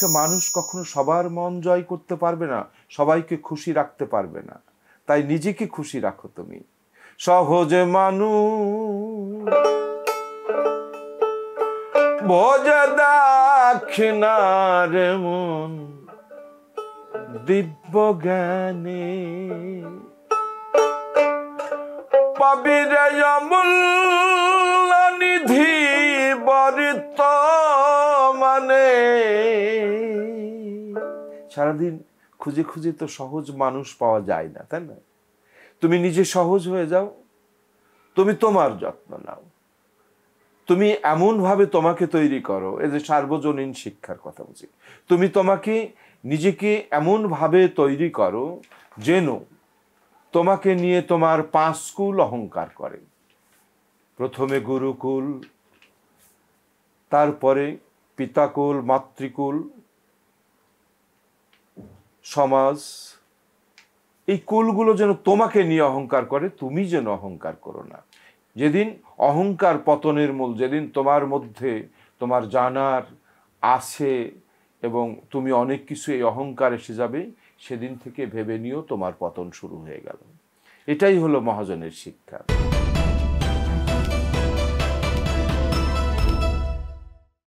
একটা মানুষ কখনো সবার মন জয় করতে পারবে না, সবাইকে খুশি রাখতে পারবে না। তাই নিজেকে খুশি রাখো তুমি। সহজে মানুষ বোঝে দাক্ষিণার মন দিব্য জ্ঞানে পাবিরে অমূল্য নিধি বরিত মানে। সারাদিন খুঁজে খুঁজে তো সহজ মানুষ পাওয়া যায় না, তাই না? তুমি নিজে সহজ হয়ে যাও, তুমি তোমার যত্ন নাও, তুমি এমনভাবে তোমাকে তৈরি করো। এই যে সার্বজনীন শিক্ষার কথা বলছি, তুমি তোমাকে নিজেকে এমনভাবে তৈরি করো যেন তোমাকে নিয়ে তোমার 5 কুল অহংকার করে। প্রথমে গুরুকুল, তারপরে পিতাকুল, মাতৃকুল, সমাজ, এই কুলগুলো যেন তোমাকে নিয়ে অহংকার করে, তুমি যেন অহংকার করো না। যেদিন অহংকার পতনের মূল, যেদিন তোমার মধ্যে তোমার জানার আছে এবং তুমি অনেক কিছু এই অহংকার এসে যাবে, সেদিন থেকে ভেবে নিও তোমার পতন শুরু হয়ে গেল। এটাই হলো মহাজনের শিক্ষা।